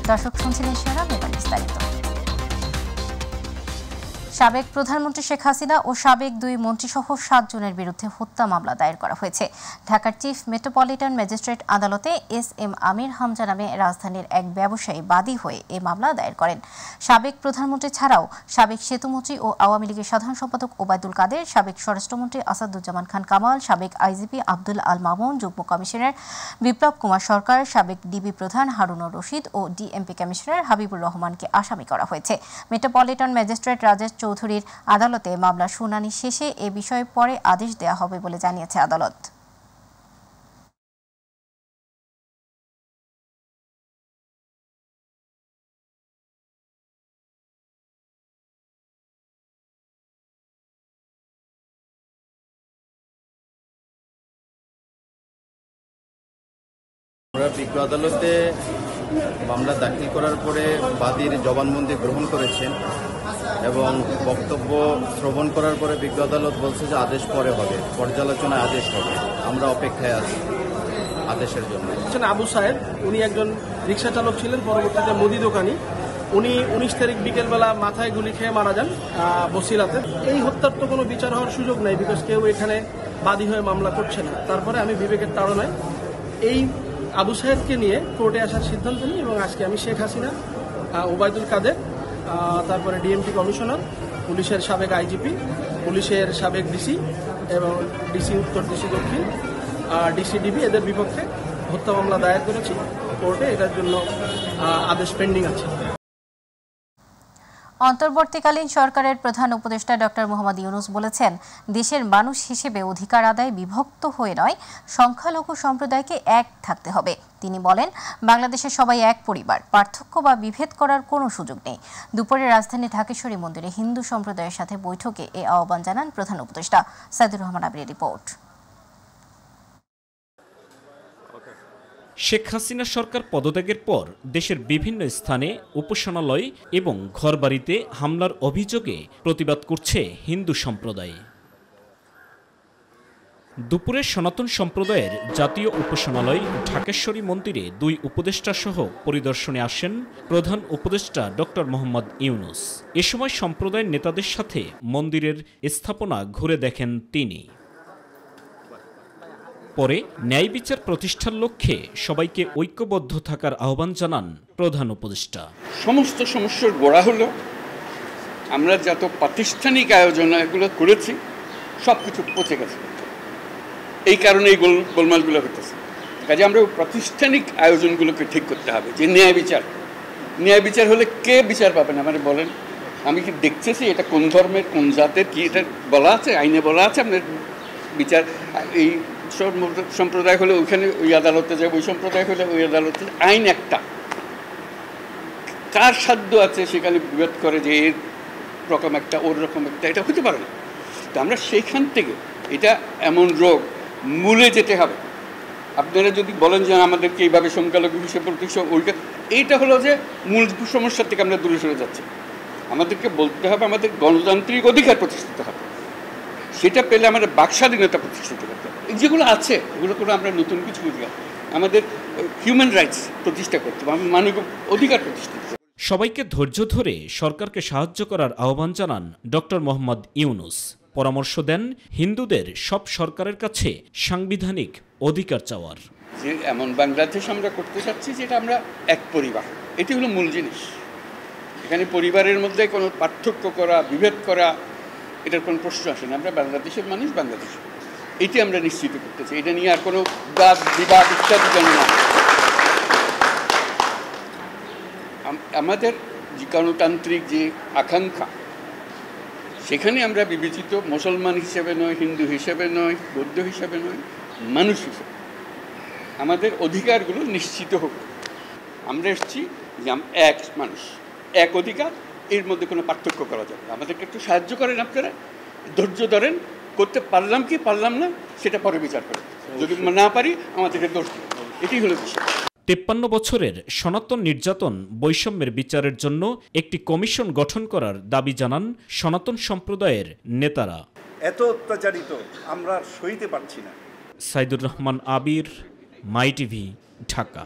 দর্শক শুনছিলেন শিরোনাম, এবার বিস্তারিত। সাবেক প্রধানমন্ত্রী শেখ হাসিনা ও সাবেক দুই মন্ত্রীসহ 7 জনের বিরুদ্ধে হত্যা মামলা দায়ের করা হয়েছে। ঢাকার চিফ মেট্রোপলিটন ম্যাজিস্ট্রেট আদালতে এস.এম. আমির হামজা নামে রাজধানীর এক ব্যবসায়ী বাদী হয়ে এই মামলা দায়ের করেন। সাবেক প্রধানমন্ত্রী ছাড়াও সাবেক সেতুমন্ত্রী ও আওয়ামী লীগের সাধারণ সম্পাদক ওবায়দুল কাদের, সাবেক স্বরাষ্ট্রমন্ত্রী আসাদুজ্জামান খান কামাল, সাবেক আইজিপি আব্দুল আল মামুন, যুগ্ম কমিশনার বিপ্লব কুমার সরকার, সাবেক ডিবি প্রধান হারুনুর রশিদ ও ডিএমপি কমিশনার হাবিবুর রহমানকে আসামি করা হয়েছে। মেট্রোপলিটন ম্যাজিস্ট্রেট রাজেশ চৌধুরীর আদালতে মামলার শুনানি শেষে এ বিষয়ে পরে আদেশ দেওয়া হবে বলে জানিয়েছে আদালত। বিজ্ঞ আদালতে মামলা দাখিল করার পরে বাদীর জবানবন্দি গ্রহণ করেছেন এবং বক্তব্য শ্রবণ করার পরে বিজ্ঞ আদালত বলছে যে আদেশ পরে হবে, পর্যালোচনায় আদেশ হবে। আমরা অপেক্ষায় আছি আদেশের জন্য। আবু সাহেব, উনি একজন রিক্সা চালক ছিলেন, পরবর্তীতে মুদি দোকানি। উনি 19 তারিখ বিকেলবেলা মাথায় গুলি খেয়ে মারা যান বসিলাতে। এই হত্যার তো কোনো বিচার হওয়ার সুযোগ নেই, বিকজ কেউ এখানে বাদী হয়ে মামলা করছে না। তারপরে আমি বিবেকের তাড়নায় এই আবু সাহেবকে নিয়ে কোর্টে আসার সিদ্ধান্ত নিই এবং আজকে আমি শেখ হাসিনা, ওবায়দুল কাদের, তারপরে ডিএমপি কমিশনার, পুলিশের সাবেক আইজিপি, পুলিশের সাবেক ডিসি এবং ডিসি উত্তর, ডিসি দক্ষিণ, ডিসি ডিবি, এদের বিপক্ষে হত্যা মামলা দায়ের করেছি কোর্টে। এটার জন্য আদেশ পেন্ডিং আছে। অন্তর্বর্তীকালীন সরকারের প্রধান উপদেষ্টা ডক্টর মোহাম্মদ ইউনূস বলেছেন, দেশের মানুষ হিসেবে অধিকার আদায় বিভক্ত হয়ে নয়, সংখ্যালঘু সম্প্রদায়কে এক থাকতে হবে। তিনি বলেন, বাংলাদেশের সবাই এক পরিবার, পার্থক্য বা বিভেদ করার কোনো সুযোগ নেই। দুপুরে রাজধানী ঢাকেশ্বরী মন্দিরে হিন্দু সম্প্রদায়ের সাথে বৈঠকে এ আহ্বান জানান প্রধান উপদেষ্টা। সাইদুর রহমান আবিরের রিপোর্ট। শেখ হাসিনা সরকার পদত্যাগের পর দেশের বিভিন্ন স্থানে উপাসনালয় এবং ঘরবাড়িতে হামলার অভিযোগে প্রতিবাদ করছে হিন্দু সম্প্রদায়। দুপুরে সনাতন সম্প্রদায়ের জাতীয় উপাসনালয় ঢাকেশ্বরী মন্দিরে দুই উপদেষ্টা সহ পরিদর্শনে আসেন প্রধান উপদেষ্টা ডক্টর মোহাম্মদ ইউনূস। এ সময় সম্প্রদায়ের নেতাদের সাথে মন্দিরের স্থাপনা ঘুরে দেখেন তিনি। পরে ন্যায় বিচার প্রতিষ্ঠার লক্ষ্যে সবাইকে ঐক্যবদ্ধ থাকার আহ্বান জানান প্রধান উপদেষ্টা। সমস্ত সমস্যার গোড়া হলো আমরা যত প্রাতিষ্ঠানিক আয়োজন এগুলো করেছি সব কিছু পচে গেছে, এই কারণে এই গোলমালগুলো হতেছে। কাজে আমরা প্রাতিষ্ঠানিক আয়োজনগুলোকে ঠিক করতে হবে। যে ন্যায় বিচার হলে কে বিচার পাবেন আমারে বলেন? আমি কি দেখতেছি এটা কোন ধর্মের কোন জাতের কি এটা বলা আছে? আইনে বলা আছে আপনার বিচার। এই সম্প্রদায় হলে ওইখানে ওই আদালতে যায়, ওই সম্প্রদায় হলে ওই আদালতে। আইন একটা, কার সাধ্য আছে সেখানে বিভেদ করে যে এর রকম একটা ওর রকম একটা, এটা হতে পারে না। তো আমরা সেইখান থেকে, এটা এমন রোগ, মূলে যেতে হবে। আপনারা যদি বলেন যে আমাদেরকে এইভাবে সংখ্যালঘু হিসেবে ওইটা, এইটা হলো যে মূল সমস্যার থেকে আমরা দূরে সরে যাচ্ছি। আমাদেরকে বলতে হবে আমাদের গণতান্ত্রিক অধিকার প্রতিষ্ঠিত হবে, সেটা পেলে আমাদের বাকস্বাধীনতা প্রতিষ্ঠিত করতে হবে। যেগুলো আছে এগুলো করে আমরা নতুন কিছু অধিকার, আমাদের হিউম্যান রাইটস প্রতিষ্ঠা করতে হবে, মানবিক অধিকার প্রতিষ্ঠিত করতে হবে। সবাইকে ধৈর্য ধরে সরকারকে সাহায্য করার আহ্বান জানান ডক্টর মোহাম্মদ ইউনূস। পরামর্শ দেন হিন্দুদের সব সরকারের কাছে সাংবিধানিক অধিকার চাওয়ার। যে এমন বাংলাদেশ আমরা করতে চাচ্ছি যেটা আমরা এক পরিবার, এটি হলো মূল জিনিস। এখানে পরিবারের মধ্যে কোনো পার্থক্য করা, বিভেদ করা, এটার কোনো প্রশ্ন আসে না। আমরা বাংলাদেশের মানুষ, বাংলাদেশ, এটি আমরা নিশ্চিত করতেছি। এটা নিয়ে আর কোনো বাদ বিবাদ ইত্যাদি যেন না। আমাদের যে গণতান্ত্রিক যে আকাঙ্ক্ষা, সেখানে আমরা বিবেচিত মুসলমান হিসেবে নয়, হিন্দু হিসেবে নয়, বৌদ্ধ হিসেবে নয়, মানুষ হিসেবে আমাদের অধিকারগুলো নিশ্চিত হোক। আমরা এসেছি যে এক মানুষ, এক অধিকার, এর মধ্যে কোনো পার্থক্য করা যাবে না। আমাদেরকে একটু সাহায্য করেন আপনারা, ধৈর্য ধরেন, করতে পারলাম কি পারলাম না সেটা পরে বিচার করেন। যদি না পারি আমাদেরকে দোষ দিন, এটাই হলো বিষয়। 53 বছরের সনাতন নির্যাতন বৈষম্যের বিচারের জন্য একটি কমিশন গঠন করার দাবি জানান সনাতন সম্প্রদায়ের নেতারা। এত অত্যাচারিত আমরা সইতে পারছি না। সাইদুর রহমান আবির, মাই টিভি, ঢাকা।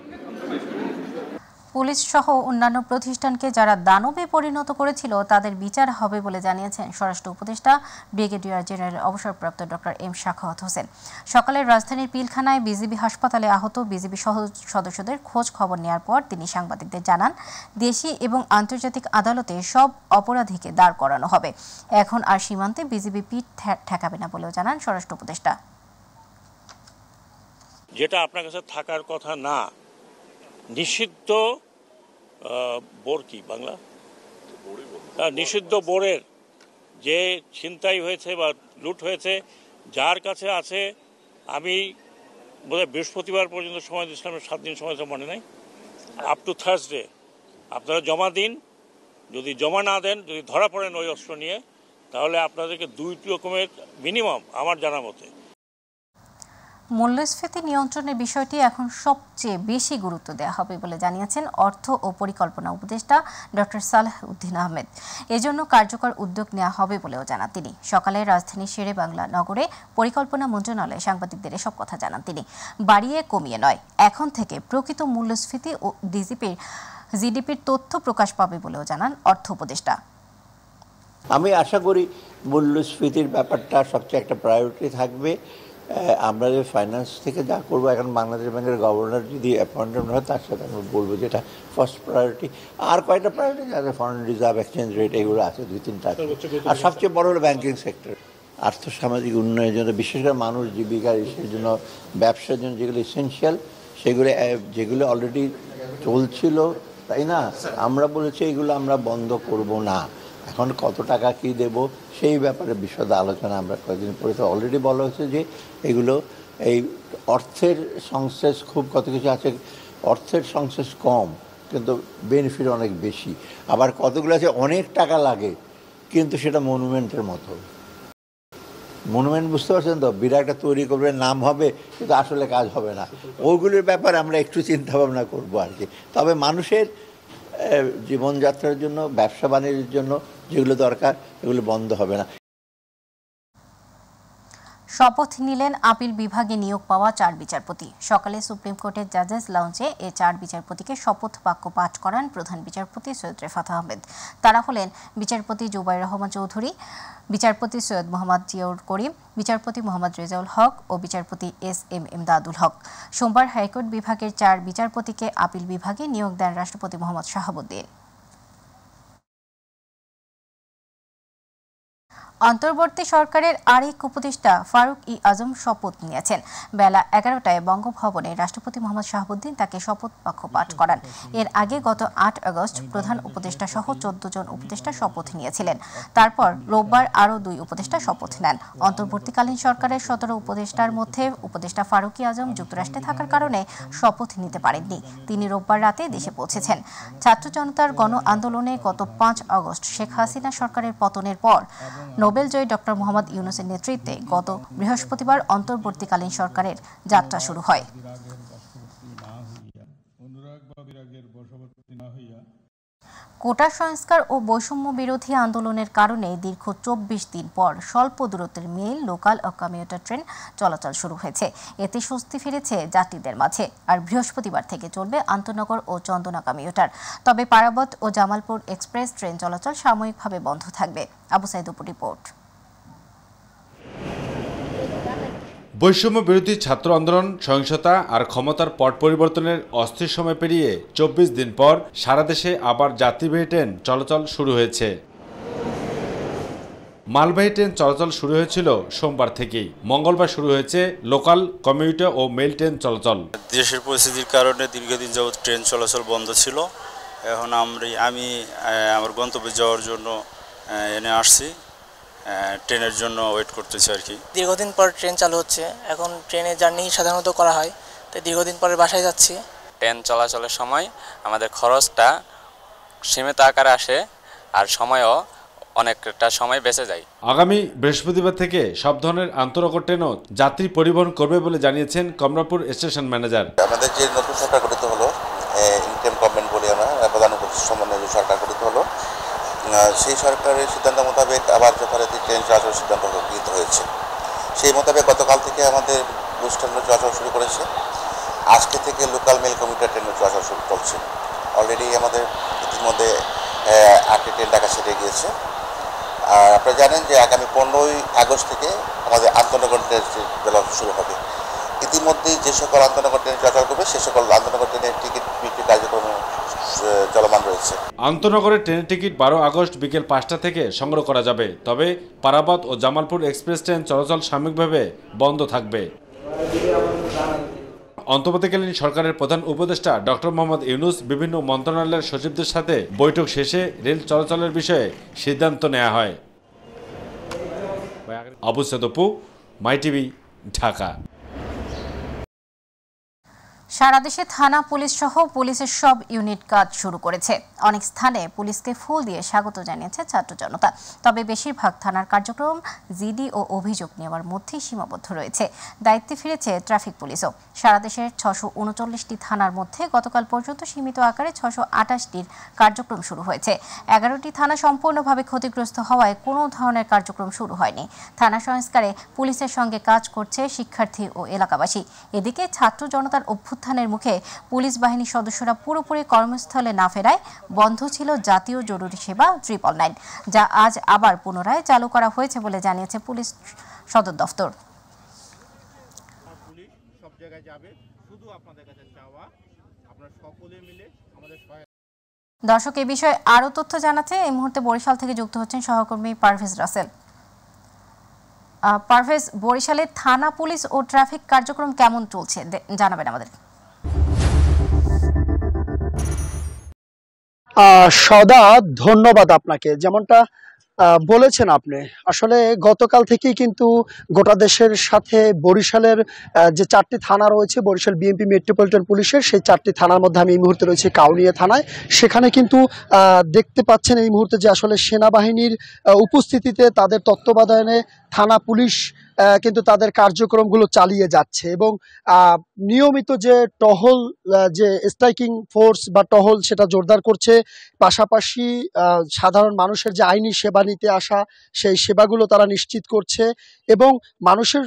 পুলিশ সহ অন্যান্য প্রতিষ্ঠানকে যারা দানবে পরিণত করেছিল তাদের বিচার হবে বলে জানিয়েছেন স্বরাষ্ট্র উপদেষ্টা ব্রিগেডিয়ার জেনারেল অবসরপ্রাপ্ত ডক্টর এম সাখাওয়াত হোসেন। সকালে রাজধানীর পিলখানায় বিজিবি হাসপাতালে আহত বিজিবি সদস্যদের খোঁজ খবর নেওয়ার পর তিনি সাংবাদিকদের জানান, দেশি এবং আন্তর্জাতিক আদালতে সব অপরাধীকে দাঁড় করানো হবে। এখন আর সীমান্তে বিজিবি পিঠ ঠেকাবে না বলেও জানান স্বরাষ্ট্র উপদেষ্টা। যেটা আপনার কাছে থাকার কথা না, নিষিদ্ধ বোর কি বাংলা, নিষিদ্ধ বোরের যে ছিনতাই হয়েছে বা লুট হয়েছে, যার কাছে আছে, আমি বোধহয় বৃহস্পতিবার পর্যন্ত সময় দিয়েছিলাম, 7 দিন সময় মনে নাই, আপ টু থার্সডে আপনারা জমা দিন। যদি জমা না দেন, যদি ধরা পড়েন ওই অস্ত্র নিয়ে, তাহলে আপনাদেরকে 2 রকমের মিনিমাম আমার জানা মতে। মূল্যস্ফীতি নিয়ন্ত্রণের বিষয়টি এখন সবচেয়ে বেশি গুরুত্ব দেওয়া হবে বলে জানিয়েছেন অর্থ ও পরিকল্পনা উপদেষ্টা ডক্টর সালেহ উদ্দিন আহমেদ। এজন্য কার্যকর উদ্যোগ নেওয়া হবে বলেও জানান তিনি। সকালে রাজধানীর শেরে বাংলা নগরে পরিকল্পনা মন্ত্রণালয়ে সাংবাদিকদের এসব কথা জানান তিনি। বাড়িয়ে কমিয়ে নয়, এখন থেকে প্রকৃত মূল্যস্ফীতি ও জিডিপির তথ্য প্রকাশ পাবে বলেও জানান অর্থ উপদেষ্টা। আমি আশা করি মূল্যস্ফীতির ব্যাপারটা সবচেয়ে একটা প্রায়োরিটি থাকবে। আমরা যে ফাইন্যান্স থেকে যা করবো, এখন বাংলাদেশ ব্যাংকের গভর্নর যদি অ্যাপয়েন্টমেন্ট হয়, তার সাথে আমি বলবো যেটা ফার্স্ট প্রায়োরিটি। আর কয়েকটা প্রায়োরিটি আছে, ফরেন রিজার্ভ, এক্সচেঞ্জ রেট, এগুলো আছে 2-3টা। আর সবচেয়ে বড় হলো ব্যাংকিং সেক্টর। আর্থসামাজিক উন্নয়নের জন্য, বিশেষ করে মানুষ জীবিকার ইসের জন্য, ব্যবসার জন্য যেগুলো এসেনশিয়াল, যেগুলো অলরেডি চলছিল, তাই না, আমরা বলেছি এগুলো আমরা বন্ধ করব না। এখন কত টাকা কি দেব সেই ব্যাপারে বিশদ আলোচনা আমরা কয়েকদিন পরে তো অলরেডি বলা হয়েছে যে এগুলো এই অর্থের সংশ্লেষ খুব কত কিছু আছে, অর্থের সংশ্লেষ কম কিন্তু বেনিফিট অনেক বেশি। আবার কতগুলো আছে অনেক টাকা লাগে কিন্তু সেটা মনুমেন্টের মতো। মনুমেন্ট বুঝতে পারছেন তো, বিরাটটা তৈরি করবে, নাম হবে কিন্তু আসলে কাজ হবে না। ওইগুলোর ব্যাপারে আমরা একটু চিন্তা ভাবনা করবো আর কি। তবে মানুষের জীবনযাত্রার জন্য, ব্যবসা বাণিজ্যের জন্য যেগুলো দরকার এগুলো বন্ধ হবে না। শপথ নিলেন আপিল বিভাগে নিয়োগ পাওয়া 4 বিচারপতি। সকালে সুপ্রিম কোর্টের জাজেস লাউঞ্জে এই 4 বিচারপতিকে শপথ বাক্য পাঠ করান প্রধান বিচারপতি সৈয়দ রেফাত আহমেদ। তারা হলেন বিচারপতি জুবাইর রহমান চৌধুরী, বিচারপতি সৈয়দ মোহাম্মদ জিয়াউর করিম, বিচারপতি মোহাম্মদ রেজাউল হক ও বিচারপতি SM ইমদাদুল হক। সোমবার হাইকোর্ট বিভাগের 4 বিচারপতিকে আপিল বিভাগে নিয়োগ দেন রাষ্ট্রপতি মোহাম্মদ শাহাবুদ্দিন। অন্তর্বর্তী সরকারের আরেক উপদেষ্টা ফারুক আজম শপথ নিয়েছেন। বেলা 11টায় বঙ্গভবনে রাষ্ট্রপতি মোহাম্মদ শাহাবুদ্দিন তাকে শপথ বাক্য পাঠ করান। এর আগে গত 8 আগস্ট প্রধান উপদেষ্টা সহ 14 জন উপদেষ্টা শপথ নিয়েছিলেন। তারপর রোববার আরও 2 উপদেষ্টা শপথ নেন। অন্তর্বর্তীকালীন সরকারের 17 উপদেষ্টার মধ্যে উপদেষ্টা ফারুক আজম যুক্তরাষ্ট্রে থাকার কারণে শপথ নিতে পারেননি। তিনি রোববার রাতে দেশে পৌঁছেছেন। ছাত্র জনতার গণ আন্দোলনে গত 5 আগস্ট শেখ হাসিনা সরকারের পতনের পর নোবেলজয়ী ডক্টর মোহাম্মদ ইউনূসের নেতৃত্বে গত বৃহস্পতিবার অন্তর্বর্তীকালীন সরকারের যাত্রা শুরু হয়। কোটা সংস্কার ও বৈষম্য বিরোধী আন্দোলনের কারণে দীর্ঘ 24 দিন পর স্বল্প দূরত্বের মেইল, লোকাল ও কমিউটার ট্রেন চলাচল শুরু হয়েছে। এতে স্বস্তি ফিরেছে যাত্রীদের মাঝে। আর বৃহস্পতিবার থেকে চলবে আন্তনগর ও চন্দনা কমিউটার। তবে পারাবত ও জামালপুর এক্সপ্রেস ট্রেন চলাচল সাময়িকভাবে বন্ধ থাকবে। আবু সাইদ রিপোর্ট। বৈষম্য বিরোধী ছাত্র আন্দোলন, সহিংসতা আর ক্ষমতার পট পরিবর্তনের অস্থির সময় পেরিয়ে 24 দিন পর সারা দেশে আবার যাত্রীবাহী ট্রেন চলাচল শুরু হয়েছে। মালবাহী ট্রেন চলাচল শুরু হয়েছিল সোমবার থেকেই। মঙ্গলবার শুরু হয়েছে লোকাল, কমিউটার ও মেল ট্রেন চলাচল। দেশের পরিস্থিতির কারণে দীর্ঘদিন যাবৎ ট্রেন চলাচল বন্ধ ছিল। এখন আমি আমার গন্তব্যে যাওয়ার জন্য এনে আসছি, ট্রেনের জন্য ওয়েট করতেছি আর কি। দীর্ঘদিন পর ট্রেন চালু হচ্ছে। এখন ট্রেনে জার্নি সাধারণত করা হয়, তাই দীর্ঘদিন পরে বাসায় যাচ্ছি। ট্রেন চলাচলের সময় আমাদের খরচটা সীমিত আকারে আসে আর সময়ও অনেকটা সময় বেঁচে যায়। আগামী বৃহস্পতিবার থেকে সব ধরনের আন্তনগর ট্রেনও যাত্রী পরিবহন করবে বলে জানিয়েছেন কমলাপুর স্টেশন ম্যানেজার। আমাদের যে নতুন সরকার গঠিত হলো, ইন্টারিম গভর্নমেন্ট বলি আমরা, প্রধান উপদেষ্টা সমন্বয়ে সরকার গঠিত হলো, সেই সরকারের সিদ্ধান্ত মোতাবেক আবার যথারীতি ট্রেন চলাচল সিদ্ধান্ত গৃহীত হয়েছে। সেই মোতাবেক গতকাল থেকে আমাদের বুস্টার চলাচল শুরু করেছে। আজকে থেকে লোকাল মেল কমিউটার ট্রেনের চলাচল চলছে। অলরেডি আমাদের ইতিমধ্যে 8টি ট্রেন ঢাকা ছেড়ে গিয়েছে। আর আপনারা জানেন যে আগামী 15ই আগস্ট থেকে আমাদের আন্তনগর ট্রেন চলাচল শুরু হবে। ইতিমধ্যেই যে সকল আন্তনগর ট্রেন চলাচল করবে সে সকল আন্তনগর ট্রেনের টিকিট বিক্রি কার্যক্রম চলমান রয়েছে। আন্তনগরের ট্রেনের টিকিট 12 আগস্ট বিকেল 5টা থেকে সংগ্রহ করা যাবে। তবে পারাবাদ ও জামালপুর এক্সপ্রেস ট্রেন চলাচল সাময়িকভাবে বন্ধ থাকবে। অন্তর্বর্তীকালীন সরকারের প্রধান উপদেষ্টা ডক্টর মোহাম্মদ ইউনূস বিভিন্ন মন্ত্রণালয়ের সচিবদের সাথে বৈঠক শেষে রেল চলাচলের বিষয়ে সিদ্ধান্ত নেওয়া হয়। আবু সাদপু, মাই টিভি, ঢাকা। সারা দেশে থানা পুলিশ সহ পুলিশের সব ইউনিট কাজ শুরু করেছে। অনেক স্থানে পুলিশকে ফুল দিয়ে স্বাগত জানিয়েছে ছাত্র জনতা। তবে বেশিরভাগ থানার কার্যক্রম জিডি ও অভিযোগ নেওয়ার মধ্যেই সীমাবদ্ধ রয়েছে। দায়িত্বে ফিরেছে ট্রাফিক পুলিশও। সারা দেশের 639টি থানার মধ্যে গতকাল পর্যন্ত সীমিত আকারে 628টির কার্যক্রম শুরু হয়েছে। 11টি থানা সম্পূর্ণভাবে ক্ষতিগ্রস্ত হওয়ায় কোনো ধরনের কার্যক্রম শুরু হয়নি। থানা সংস্কারে পুলিশের সঙ্গে কাজ করছে শিক্ষার্থী ও এলাকাবাসী। এদিকে ছাত্র জনতার অভ্যুত্থানের মুখে পুলিশ বাহিনীর সদস্যরা পুরোপুরি কর্মস্থলে না ফেরায় বন্ধ ছিল জাতীয় জরুরি সেবা 999, যা আজ আবার পুনরায় চালু করা হয়েছে বলে জানিয়েছে পুলিশ সদর দফতর। দর্শক, এ বিষয়ে আরো তথ্য জানাতে এই মুহূর্তে বরিশাল থেকে যুক্ত হচ্ছেন সহকর্মী পারভেজ রাসেল। পারভেজ, বরিশালে থানা পুলিশ ও ট্রাফিক কার্যক্রম কেমন চলছে জানাবেন আমাদের। সদা ধন্যবাদ আপনাকে। যেমনটা বলেছেন আপনি, আসলে গতকাল থেকেই কিন্তু গোটা দেশের সাথে বরিশালের যে 4টি থানা রয়েছে বরিশাল বিএমপি মেট্রোপলিটন পুলিশের, সেই 4টি থানার মধ্যে আমি এই মুহূর্তে রয়েছে কাউনিয়া থানায়। সেখানে কিন্তু দেখতে পাচ্ছেন এই মুহূর্তে যে আসলে সেনাবাহিনীর উপস্থিতিতে তাদের তত্ত্বাবধানে থানা পুলিশ কিন্তু তাদের কার্যক্রমগুলো চালিয়ে যাচ্ছে এবং নিয়মিত যে টহল, যে স্ট্রাইকিং ফোর্স বা টহল, সেটা জোরদার করছে। পাশাপাশি সাধারণ মানুষের যে আইনি সেবা নিতে আসা, সেই সেবাগুলো তারা নিশ্চিত করছে এবং মানুষের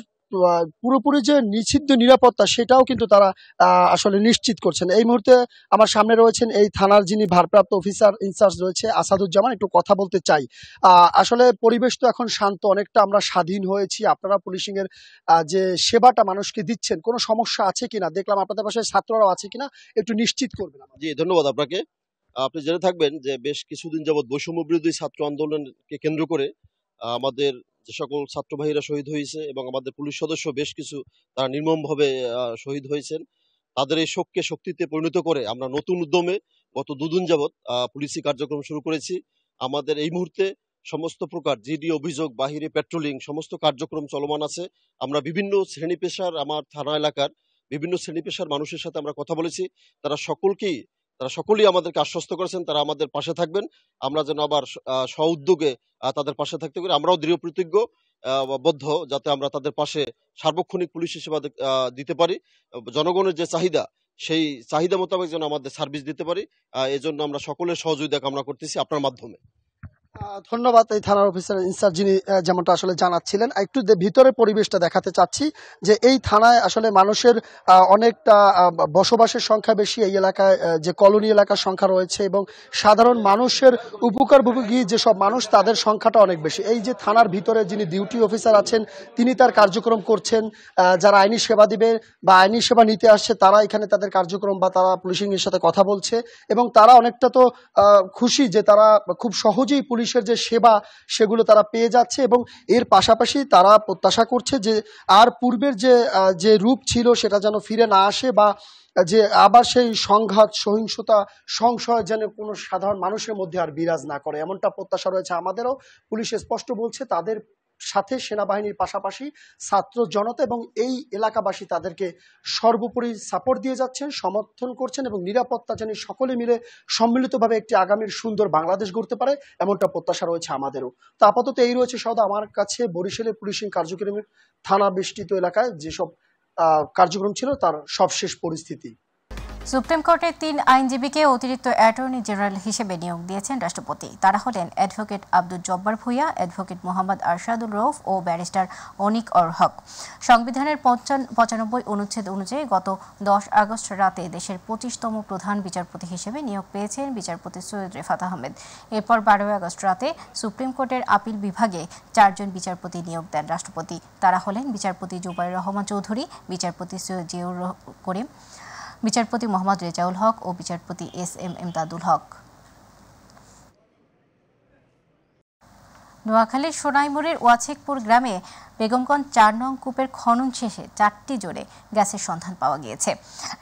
পুরোপুরি যে নিষিদ্ধ নিরাপত্তা সেটাও কিন্তু তারা আসলে নিশ্চিত করছেন। এই মুহূর্তে আমার সামনে রয়েছেন এই থানার যিনি ভারপ্রাপ্ত অফিসার ইনচার্জ রয়েছে আসাদুজ্জামান। একটু কথা বলতে চাই। আসলে পরিবেশ তো এখন শান্ত, অনেকটা আমরা স্বাধীন হয়েছি। আপনারা পুলিশিং এর যে সেবাটা মানুষকে দিচ্ছেন, কোনো সমস্যা আছে কিনা, দেখলাম আপনাদের পাশে ছাত্ররাও আছে কিনা, একটু নিশ্চিত করবেন। জি, ধন্যবাদ আপনাকে। আপনি জেনে থাকবেন যে বেশ কিছুদিন যাবৎ বৈষম্য বিরোধী ছাত্র আন্দোলনকে কেন্দ্র করে আমাদের যে সকল ছাত্র ভাইরা শহীদ হয়েছে এবং আমাদের পুলিশ সদস্য বেশ কিছু তারা নির্মমভাবে শহীদ হয়েছেন, তাদের এই শোককে শক্তিতে পরিণত করে আমরা নতুন উদ্যমে গত 2 দিন যাবৎ পুলিশি কার্যক্রম শুরু করেছি। আমাদের এই মুহূর্তে সমস্ত প্রকার জিডি অভিযোগ, বাহিরে পেট্রোলিং, সমস্ত কার্যক্রম চলমান আছে। আমরা বিভিন্ন শ্রেণী পেশার, আমার থানা এলাকার বিভিন্ন শ্রেণী পেশার মানুষের সাথে আমরা কথা বলেছি। তারা সকলেই আমাদেরকে আশ্বস্ত করেছেন তারা আমাদের পাশে থাকবেন। আমরা যেন আবার স্ব-উদ্যোগে তাদের পাশে থাকতে পারি। আমরাও দৃঢ় প্রতিজ্ঞবদ্ধ যাতে আমরা তাদের পাশে সার্বক্ষণিক পুলিশ সেবা দিতে পারি। জনগণের যে চাহিদা, সেই চাহিদা মোতাবেক যেন আমাদের সার্ভিস দিতে পারি, এজন্য আমরা সকলের সহযোগিতা কামনা করতেছি আপনার মাধ্যমে। ধন্যবাদ এই থানার অফিসার ইনচার্জ যিনি যেমনটা আসলে জানাচ্ছিলেন। একটু ভিতরে পরিবেশটা দেখাতে চাচ্ছি যে এই থানায় আসলে মানুষের অনেকটা বসবাসের সংখ্যা বেশি। এই এলাকায় যে কলোনি এলাকার সংখ্যা রয়েছে এবং সাধারণ মানুষের উপকারভোগী যেসব মানুষ, তাদের সংখ্যাটা অনেক বেশি। এই যে থানার ভিতরে যিনি ডিউটি অফিসার আছেন, তিনি তার কার্যক্রম করছেন। যারা আইনি সেবা দিবে বা আইনি সেবা নিতে আসছে, তারা এখানে তাদের কার্যক্রম বা তারা পুলিশিং এর সাথে কথা বলছে এবং তারা অনেকটা তো খুশি যে তারা খুব সহজেই পুলিশের যে সেবা সেগুলো তারা পেয়ে যাচ্ছে এবং এর পাশাপাশি তারা প্রত্যাশা করছে যে আর পূর্বের যে রূপ ছিল সেটা যেন ফিরে না আসে বা যে আবার সেই সংঘাত, সহিংসতা, সংশয় যেন কোনো সাধারণ মানুষের মধ্যে আর বিরাজ না করে, এমনটা প্রত্যাশা রয়েছে আমাদেরও। পুলিশ স্পষ্ট বলছে তাদের সাথে সেনাবাহিনীর পাশাপাশি ছাত্র জনতা এবং এই এলাকাবাসী তাদেরকে সর্বোপরি সাপোর্ট দিয়ে যাচ্ছেন, সমর্থন করছেন এবং নিরাপত্তা যেন সকলে মিলে সম্মিলিতভাবে একটি আগামীর সুন্দর বাংলাদেশ গড়তে পারে, এমনটা প্রত্যাশা রয়েছে আমাদেরও। তো আপাতত এই রয়েছে সদা আমার কাছে বরিশালের পুলিশিং কার্যক্রমের থানা বেষ্টিত এলাকায় যেসব কার্যক্রম ছিল তার সবশেষ পরিস্থিতি। সুপ্রিম কোর্টের 3 আইনজীবীকে অতিরিক্ত অ্যাটর্নি জেনারেল হিসেবে নিয়োগ দিয়েছেন রাষ্ট্রপতি। তারা হলেন অ্যাডভোকেট আব্দুল জব্বার ভূঁইয়া, অ্যাডভোকেট মোহাম্মদ আরশাদুল রউফ ও ব্যারিস্টার অনিক হক। সংবিধানের 95 অনুচ্ছেদ অনুযায়ী গত 10 আগস্ট রাতে দেশের 25তম প্রধান বিচারপতি হিসেবে নিয়োগ পেয়েছেন বিচারপতি সৈয়দ রেফাত আহমেদ। এরপর 12 আগস্ট রাতে সুপ্রিম কোর্টের আপিল বিভাগে 4 জন বিচারপতি নিয়োগ দেন রাষ্ট্রপতি। তারা হলেন বিচারপতি জুবাইর রহমান চৌধুরী, বিচারপতি সৈয়দ জিয়াউর করিম, বিচারপতি মোহাম্মদ রেজাউল হক ও বিচারপতি SM ইমদাদুল হক। নোয়াখালীর সোনাইমুড়ির ওয়াছেকপুর গ্রামে বেগমগঞ্জ 4 নং কূপের খনন শেষে 4টি জোনে গ্যাসের সন্ধান পাওয়া গিয়েছে।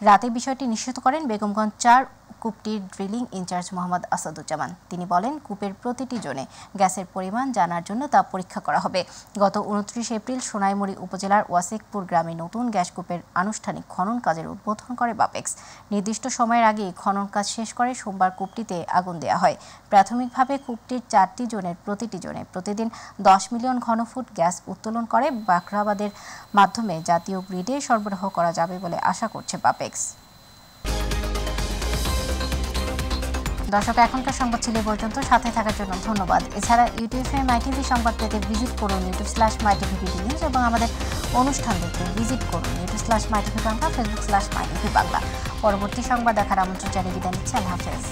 রাতে বিষয়টি নিশ্চিত করেন বেগমগঞ্জ 4 কূপটির ড্রিলিং ইনচার্জ মোহাম্মদ আসাদুজ্জামান। তিনি বলেন, কূপের প্রতিটি জোনে গ্যাসের পরিমাণ জানার জন্য তা পরীক্ষা করা হবে। গত 29 এপ্রিল সোনাইমুড়ি উপজেলার ওয়াছেকপুর গ্রামে নতুন গ্যাস কূপের আনুষ্ঠানিক খনন কাজের উদ্বোধন করে বাপেক্স। নির্দিষ্ট সময়ের আগেই খনন কাজ শেষ করে সোমবার কূপটিতে আগুন দেওয়া হয়। প্রাথমিকভাবে কূপটির 4টি জোনের প্রতিটি জোনে প্রতিদিন 10 মিলিয়ন ঘনফুট গ্যাস উত্তোলন করে বাখরাবাদের মাধ্যমে জাতীয় গ্রিডে সরবরাহ করা যাবে বলে আশা করছে বাপেক্স। দর্শক, এখনকার সংবাদ ছিল পর্যন্ত। সাথে থাকার জন্য ধন্যবাদ। এছাড়া ইউটিউবে মাইটিভি সংবাদ পেতে ভিজিট করুন youtube/mytvbd নিউজ এবং আমাদের অনুষ্ঠান দেখতে ভিজিট করুন youtube/mytvbangla, facebook/mytvbangla। পরবর্তী সংবাদ দেখার আমন্ত্রণ জানিয়ে বিদায় নিচ্ছি। আল্লাহ হাফেজ।